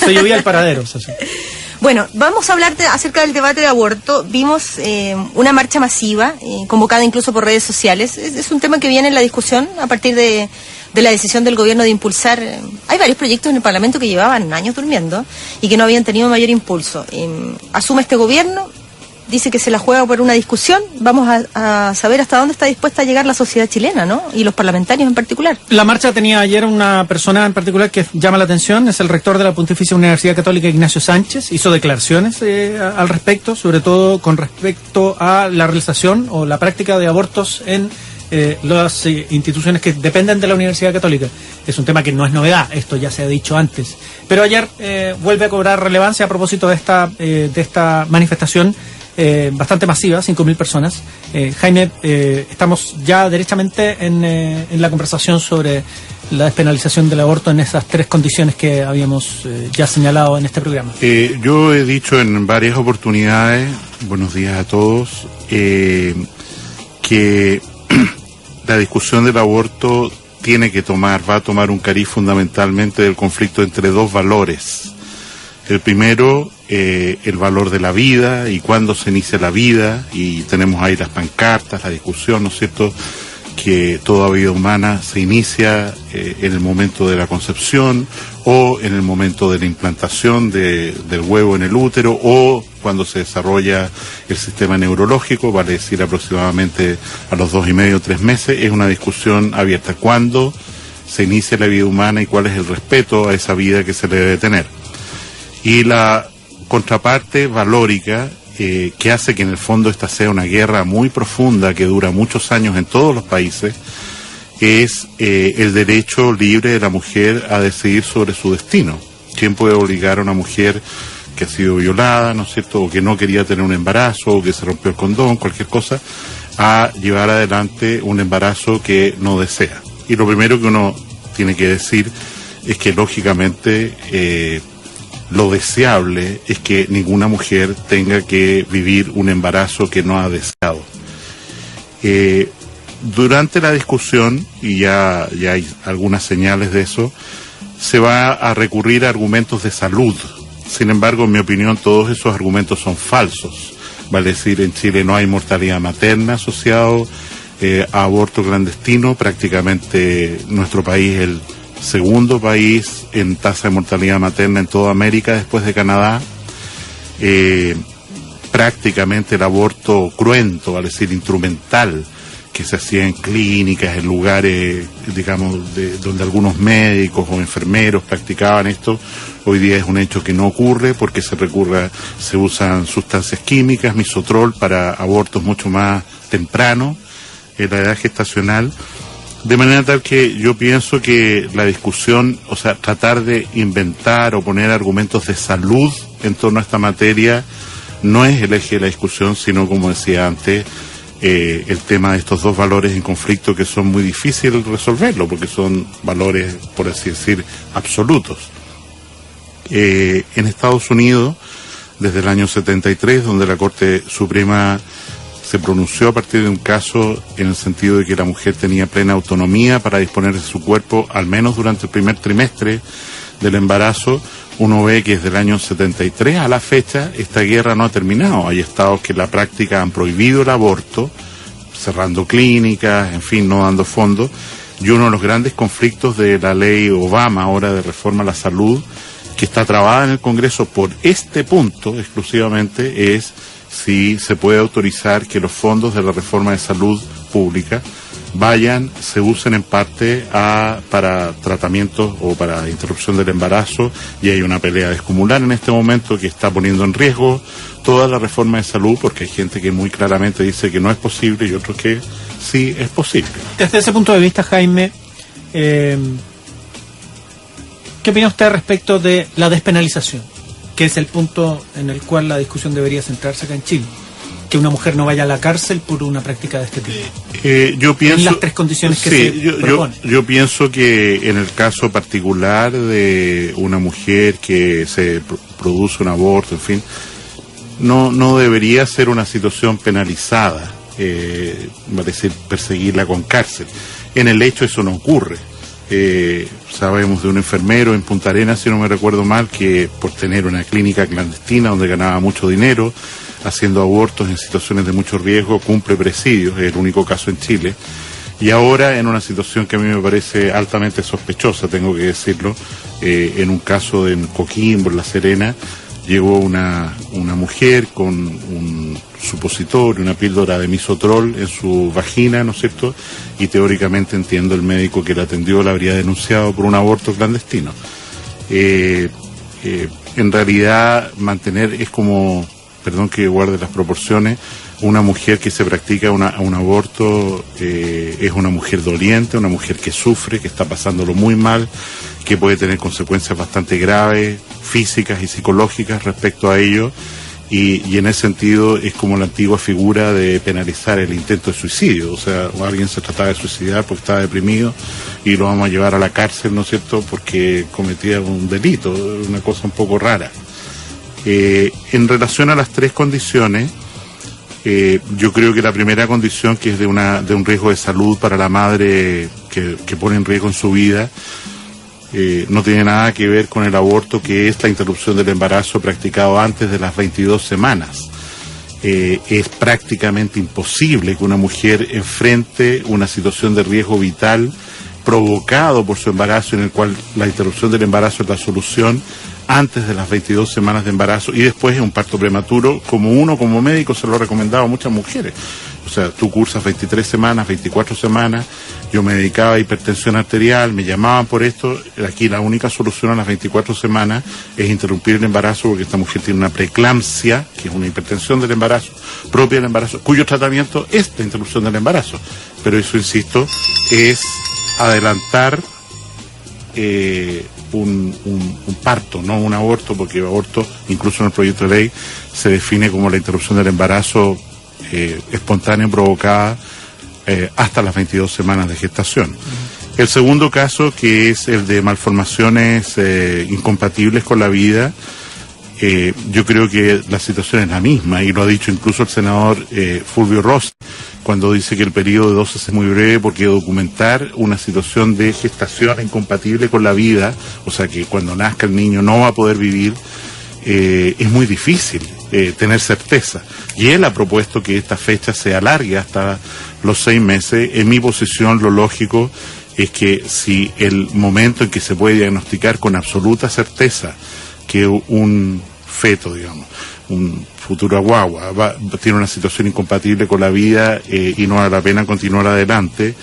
Se llovía el paradero, o sea, sí. Bueno, vamos a hablar acerca del debate de aborto. Vimos una marcha masiva, convocada incluso por redes sociales. Es un tema que viene en la discusión a partir de la decisión del gobierno de impulsar. Hay varios proyectos en el Parlamento que llevaban años durmiendo y que no habían tenido mayor impulso. Asume este gobierno, dice que se la juega por una discusión. Vamos a saber hasta dónde está dispuesta a llegar la sociedad chilena, ¿no? Y los parlamentarios en particular. La marcha tenía ayer una persona en particular que llama la atención, es el rector de la Pontificia Universidad Católica, Ignacio Sánchez. Hizo declaraciones al respecto, sobre todo con respecto a la realización o la práctica de abortos en las instituciones que dependen de la Universidad Católica. Es un tema que no es novedad, esto ya se ha dicho antes. Pero ayer vuelve a cobrar relevancia a propósito de esta manifestación bastante masiva, 5.000 personas. Jaime, estamos ya derechamente en la conversación sobre la despenalización del aborto en esas tres condiciones que habíamos ya señalado en este programa. Yo he dicho en varias oportunidades, buenos días a todos, que la discusión del aborto va a tomar un cariz fundamentalmente del conflicto entre dos valores. El primero, el valor de la vida y cuándo se inicia la vida, y tenemos ahí las pancartas, la discusión, ¿no es cierto?, que toda vida humana se inicia en el momento de la concepción o en el momento de la implantación del huevo en el útero o cuando se desarrolla el sistema neurológico, vale decir aproximadamente a los 2,5 o 3 meses. Es una discusión abierta. ¿Cuándo se inicia la vida humana y cuál es el respeto a esa vida que se le debe tener? Y la contraparte valórica, que hace que en el fondo esta sea una guerra muy profunda que dura muchos años en todos los países, es el derecho libre de la mujer a decidir sobre su destino. ¿Quién puede obligar a una mujer que ha sido violada, ¿no es cierto?, o que no quería tener un embarazo, o que se rompió el condón, cualquier cosa, a llevar adelante un embarazo que no desea? Y lo primero que uno tiene que decir es que lógicamente lo deseable es que ninguna mujer tenga que vivir un embarazo que no ha deseado. Durante la discusión, y ya hay algunas señales de eso, se va a recurrir a argumentos de salud. Sin embargo, en mi opinión, todos esos argumentos son falsos. Vale decir, en Chile no hay mortalidad materna asociado a aborto clandestino. Prácticamente nuestro país es el segundo país en tasa de mortalidad materna en toda América después de Canadá. Prácticamente el aborto cruento, vale decir, instrumental, que se hacía en clínicas, en lugares, digamos, donde algunos médicos o enfermeros practicaban esto, hoy día es un hecho que no ocurre porque se usan sustancias químicas, misoprostol, para abortos mucho más tempranos, en la edad gestacional. De manera tal que yo pienso que la discusión, o sea, tratar de inventar o poner argumentos de salud en torno a esta materia, no es el eje de la discusión, sino, como decía antes, el tema de estos dos valores en conflicto que son muy difíciles de resolverlo, porque son valores, por así decir, absolutos. En Estados Unidos, desde el año 73, donde la Corte Suprema se pronunció a partir de un caso en el sentido de que la mujer tenía plena autonomía para disponer de su cuerpo, al menos durante el primer trimestre del embarazo, uno ve que desde el año 73 a la fecha esta guerra no ha terminado. Hay estados que en la práctica han prohibido el aborto, cerrando clínicas, en fin, no dando fondos. Y uno de los grandes conflictos de la ley Obama ahora de reforma a la salud, que está trabada en el Congreso por este punto exclusivamente, es si se puede autorizar que los fondos de la reforma de salud pública se usen en parte para tratamientos o para interrupción del embarazo, y hay una pelea descomunal en este momento que está poniendo en riesgo toda la reforma de salud, porque hay gente que muy claramente dice que no es posible y otros que sí es posible. Desde ese punto de vista, Jaime, ¿qué opina usted respecto de la despenalización? Que es el punto en el cual la discusión debería centrarse acá en Chile. Que una mujer no vaya a la cárcel por una práctica de este tipo. Yo pienso, en las tres condiciones que se proponen. Yo pienso que en el caso particular de una mujer que se produce un aborto, en fin, no debería ser una situación penalizada, es decir, perseguirla con cárcel. En el hecho eso no ocurre. Sabemos de un enfermero en Punta Arenas, si no me recuerdo mal, que por tener una clínica clandestina donde ganaba mucho dinero, haciendo abortos en situaciones de mucho riesgo, cumple presidios, es el único caso en Chile. Y ahora en una situación que a mí me parece altamente sospechosa, tengo que decirlo, en un caso en Coquimbo, en La Serena, llegó una mujer con un supositorio, una píldora de misotrol en su vagina, ¿no es cierto? Y teóricamente, entiendo, el médico que la atendió la habría denunciado por un aborto clandestino. En realidad, mantener es como, perdón que guarde las proporciones, una mujer que se practica un aborto es una mujer doliente, una mujer que sufre, que está pasándolo muy mal, que puede tener consecuencias bastante graves, físicas y psicológicas respecto a ello, y en ese sentido es como la antigua figura de penalizar el intento de suicidio. O sea, alguien se trataba de suicidar porque estaba deprimido y lo vamos a llevar a la cárcel, ¿no es cierto?, porque cometía un delito, una cosa un poco rara. En relación a las tres condiciones, yo creo que la primera condición, que es de un riesgo de salud para la madre que pone en riesgo en su vida, no tiene nada que ver con el aborto, que es la interrupción del embarazo practicado antes de las 22 semanas. Es prácticamente imposible que una mujer enfrente una situación de riesgo vital provocado por su embarazo, en el cual la interrupción del embarazo es la solución, antes de las 22 semanas de embarazo, y después es un parto prematuro, como uno como médico se lo ha recomendado a muchas mujeres. O sea, tú cursas 23 semanas, 24 semanas, yo me dedicaba a hipertensión arterial, me llamaban por esto, aquí la única solución a las 24 semanas es interrumpir el embarazo, porque esta mujer tiene una preeclampsia, que es una hipertensión del embarazo, propia del embarazo, cuyo tratamiento es la interrupción del embarazo. Pero eso, insisto, es adelantar un parto, no un aborto, porque el aborto, incluso en el proyecto de ley, se define como la interrupción del embarazo espontánea provocada hasta las 22 semanas de gestación. El segundo caso, que es el de malformaciones incompatibles con la vida, yo creo que la situación es la misma, y lo ha dicho incluso el senador Fulvio Rossi, cuando dice que el periodo de 12 es muy breve, porque documentar una situación de gestación incompatible con la vida, o sea que cuando nazca el niño no va a poder vivir, es muy difícil tener certeza. Y él ha propuesto que esta fecha se alargue hasta los 6 meses. En mi posición, lo lógico es que si el momento en que se puede diagnosticar con absoluta certeza que un feto, digamos, un futuro guagua, tiene una situación incompatible con la vida y no vale la pena continuar adelante,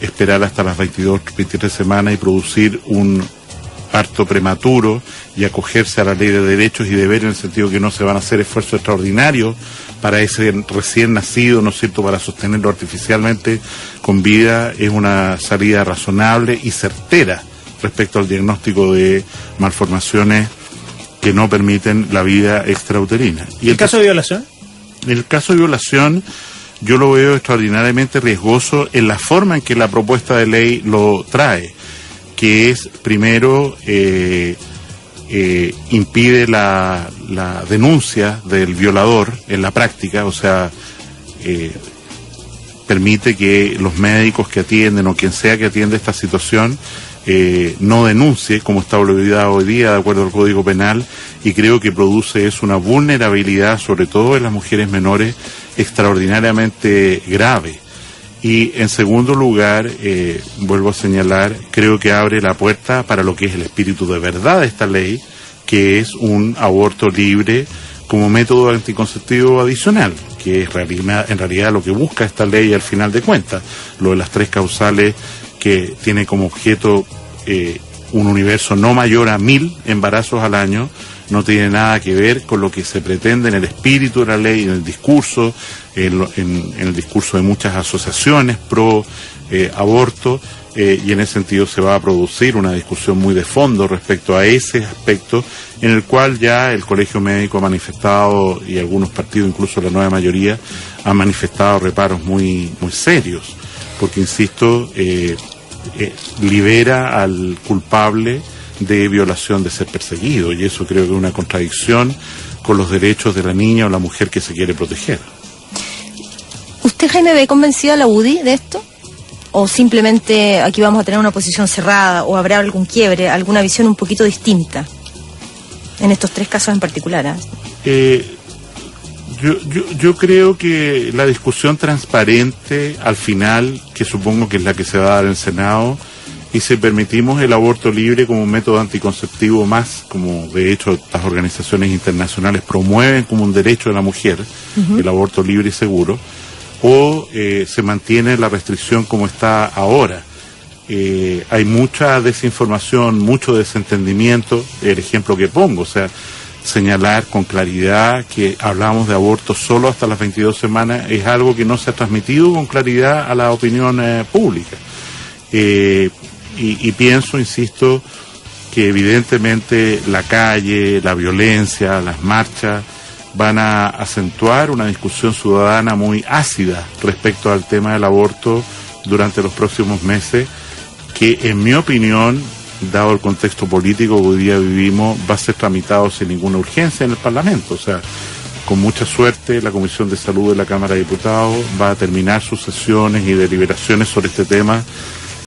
esperar hasta las 22, 23 semanas y producir un parto prematuro y acogerse a la ley de derechos y deberes, en el sentido que no se van a hacer esfuerzos extraordinarios para ese recién nacido, ¿no es cierto?, para sostenerlo artificialmente con vida, es una salida razonable y certera respecto al diagnóstico de malformaciones que no permiten la vida extrauterina. ¿Y el caso de violación? El caso de violación yo lo veo extraordinariamente riesgoso en la forma en que la propuesta de ley lo trae, que es, primero, impide la denuncia del violador en la práctica, o sea, permite que los médicos que atienden o quien sea que atiende esta situación no denuncie, como está olvidado hoy día de acuerdo al Código Penal, y creo que produce eso una vulnerabilidad, sobre todo en las mujeres menores, extraordinariamente grave. Y en segundo lugar, vuelvo a señalar, creo que abre la puerta para lo que es el espíritu de verdad de esta ley, que es un aborto libre como método anticonceptivo adicional, que es en realidad lo que busca esta ley al final de cuentas, lo de las 3 causales, que tiene como objeto un universo no mayor a 1000 embarazos al año, no tiene nada que ver con lo que se pretende en el espíritu de la ley, en el discurso, en el discurso de muchas asociaciones pro aborto, y en ese sentido se va a producir una discusión muy de fondo respecto a ese aspecto, en el cual ya el Colegio Médico ha manifestado, y algunos partidos, incluso la nueva mayoría, han manifestado reparos muy, muy serios, porque, insisto, libera al culpable de violación de ser perseguido, y eso creo que es una contradicción con los derechos de la niña o la mujer que se quiere proteger. ¿Usted, Jaime, ve convencida a la UDI de esto? o simplemente aquí vamos a tener una posición cerrada, o habrá algún quiebre, alguna visión un poquito distinta en estos 3 casos en particular? Yo creo que la discusión transparente al final, que supongo que es la que se va a dar en el Senado, y si permitimos el aborto libre como un método anticonceptivo más, como de hecho las organizaciones internacionales promueven como un derecho de la mujer, el aborto libre y seguro, o se mantiene la restricción como está ahora. Hay mucha desinformación, mucho desentendimiento, el ejemplo que pongo, o sea, señalar con claridad que hablamos de aborto solo hasta las 22 semanas es algo que no se ha transmitido con claridad a la opinión pública. Y pienso, insisto, que evidentemente la calle, la violencia, las marchas van a acentuar una discusión ciudadana muy ácida respecto al tema del aborto durante los próximos meses, que en mi opinión, dado el contexto político que hoy día vivimos, va a ser tramitado sin ninguna urgencia en el Parlamento. O sea, con mucha suerte, la Comisión de Salud de la Cámara de Diputados va a terminar sus sesiones y deliberaciones sobre este tema